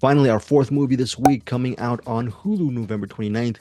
Finally, our fourth movie this week, coming out on Hulu November 29th,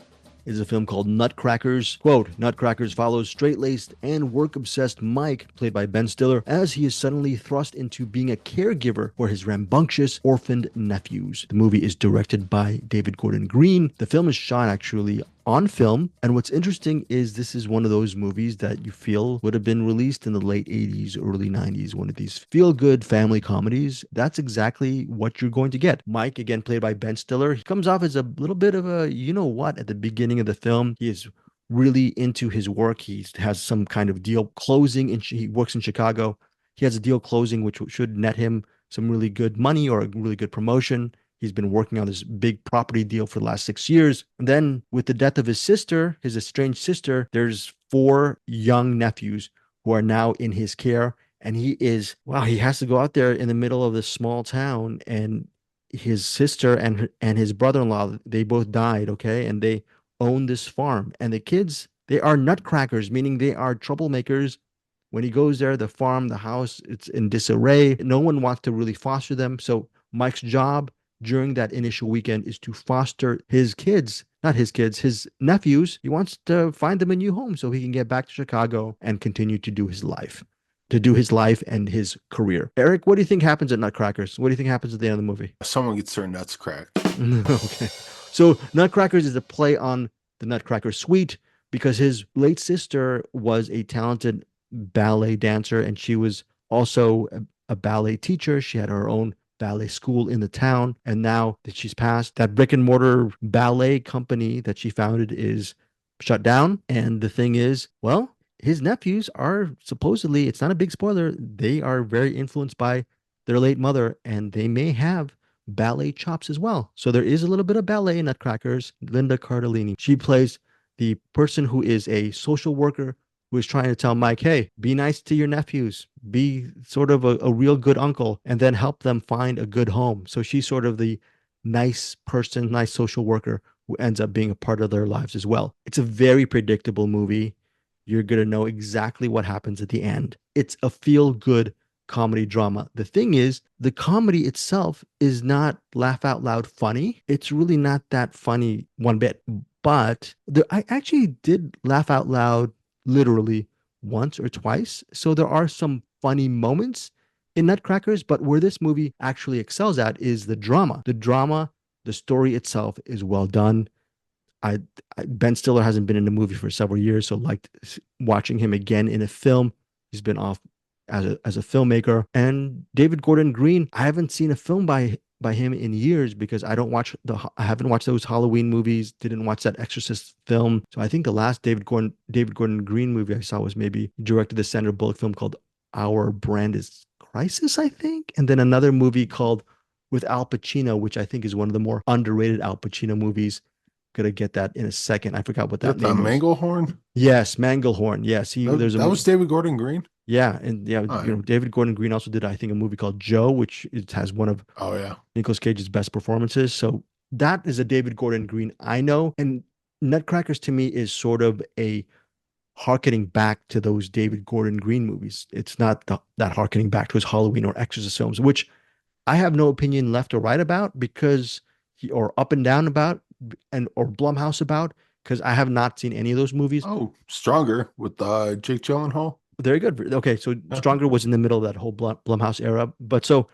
is a film called Nutcrackers. Quote, Nutcrackers follows straight-laced and work-obsessed Mike, played by Ben Stiller, as he is suddenly thrust into being a caregiver for his rambunctious orphaned nephews. The movie is directed by David Gordon Green. The film is shot actually on film. And what's interesting is this is one of those movies that you feel would have been released in the late 80s, early 90s, one of these feel good family comedies. That's exactly what you're going to get. Mike, again, played by Ben Stiller, he comes off as a little bit of a you know what at the beginning of the film. He is really into his work. He has some kind of deal closing, and he works in Chicago. He has a deal closing which should net him some really good money or a really good promotion. He's been working on this big property deal for the last 6 years. And then, with the death of his sister, his estranged sister, there's four young nephews who are now in his care. And he has to go out there in the middle of this small town. And his sister and his brother-in-law, they both died, okay? And they own this farm. And the kids, they are nutcrackers, meaning they are troublemakers. When he goes there, the farm, the house, it's in disarray. No one wants to really foster them. So Mike's job during that initial weekend is to foster his kids, not his kids, his nephews. He wants to find them a new home so he can get back to Chicago and continue to do his life and his career. Eric, what do you think happens at Nutcrackers? What do you think happens at the end of the movie? Someone gets their nuts cracked. Okay. So Nutcrackers is a play on the Nutcracker Suite because his late sister was a talented ballet dancer and she was also a ballet teacher. She had her own ballet school in the town. And now that she's passed, that brick and mortar ballet company that she founded is shut down. And the thing is, well, his nephews are supposedly, it's not a big spoiler, they are very influenced by their late mother and they may have ballet chops as well. So there is a little bit of ballet in Nutcrackers. Linda Cardellini, she plays the person who is a social worker who is trying to tell Mike, hey, be nice to your nephews, be sort of a real good uncle, and then help them find a good home. So she's sort of the nice person, nice social worker who ends up being a part of their lives as well. It's a very predictable movie. You're going to know exactly what happens at the end. It's a feel good comedy drama. The thing is, the comedy itself is not laugh out loud funny. It's really not that funny one bit. But I actually did laugh out loud literally once or twice. So there are some funny moments in Nutcrackers, but where this movie actually excels at is the drama. The drama, the story itself is well done. Ben Stiller hasn't been in a movie for several years, so liked watching him again in a film. He's been off as a filmmaker. And David Gordon Green, I haven't seen a film by him in years because I haven't watched those Halloween movies, didn't watch that Exorcist film. So I think the last David Gordon Green movie I saw was maybe directed the Sandra Bullock film called Our Brand is Crisis, I think. And then another movie called with Al Pacino, which I think is one of the more underrated Al Pacino movies. Gonna get that in a second. I forgot what that That the name was. Manglehorn? Yes, Manglehorn. Yes, That was David Gordon Green? yeah, and yeah, All right. David Gordon Green also did, I think, a movie called Joe, which it has one of Oh, yeah. Nicolas Cage's best performances. So that is a David Gordon Green I know. And Nutcrackers to me is sort of a harkening back to those David Gordon Green movies. It's not that harkening back to his Halloween or Exorcist films, which I have no opinion left or right about because or up and down about and or Blumhouse about because I have not seen any of those movies. Oh, Stronger with Jake Gyllenhaal. Very good. Okay, so Yeah. Stronger was in the middle of that whole Blumhouse era, but so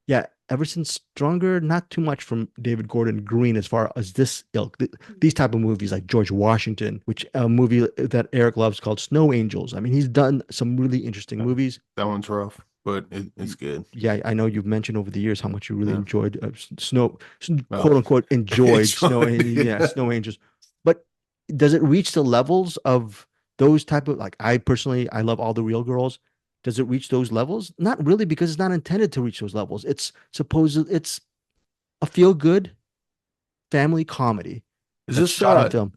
yeah, ever since Stronger, not too much from David Gordon Green as far as this ilk. These type of movies like George Washington, which a movie that Eric loves called Snow Angels. I mean, he's done some really interesting movies. That one's rough, but it's good. Yeah, I know you've mentioned over the years how much you really Yeah. enjoyed Snow, Well, quote unquote, enjoyed yeah. Snow Angels. But does it reach the levels of those type of like I personally I love All the Real Girls. Does it reach those levels? Not really, because it's not intended to reach those levels. It's a feel good family comedy Is that's this shot on film.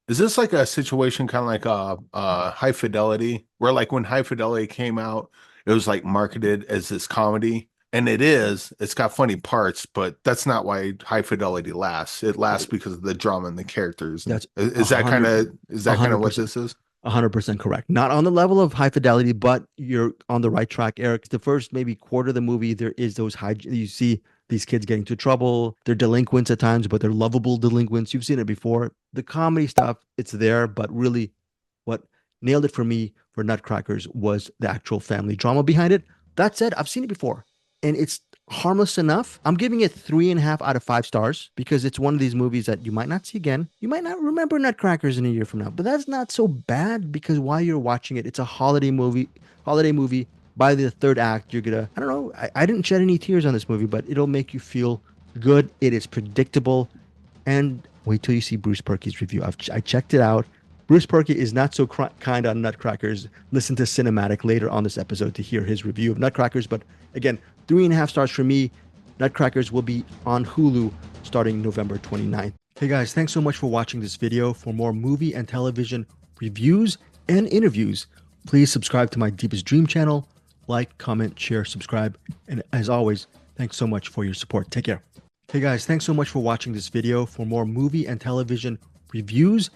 is this like a situation kind of like High Fidelity, where like when High Fidelity came out, it was like marketed as this comedy, and it's got funny parts, but that's not why High Fidelity lasts. It lasts because of the drama and the characters. And That's a is a that kind hundred of what percent. this is? 100% correct. Not on the level of High Fidelity, but you're on the right track, Eric. The first maybe quarter of the movie, there is those high. You see these kids get into trouble. They're delinquents at times, but they're lovable delinquents. You've seen it before. The comedy stuff, it's there, but really what nailed it for me for Nutcrackers was the actual family drama behind it. That said, I've seen it before and it's harmless enough. I'm giving it 3.5 out of 5 stars because it's one of these movies that you might not see again. You might not remember Nutcrackers in a year from now, but that's not so bad because while you're watching it, it's a holiday movie. By the third act, you're gonna, I don't know, I didn't shed any tears on this movie, but it'll make you feel good. It is predictable. And wait till you see Bruce Perky's review. I checked it out. Bruce Perky is not so kind on Nutcrackers. Listen to Cinematic later on this episode to hear his review of Nutcrackers. But again, 3.5 stars for me. Nutcrackers will be on Hulu starting November 29th. Hey guys, thanks so much for watching this video. For more movie and television reviews and interviews, please subscribe to my Deepest Dream channel. Like, comment, share, subscribe. And as always, thanks so much for your support. Take care. Hey guys, thanks so much for watching this video. For more movie and television reviews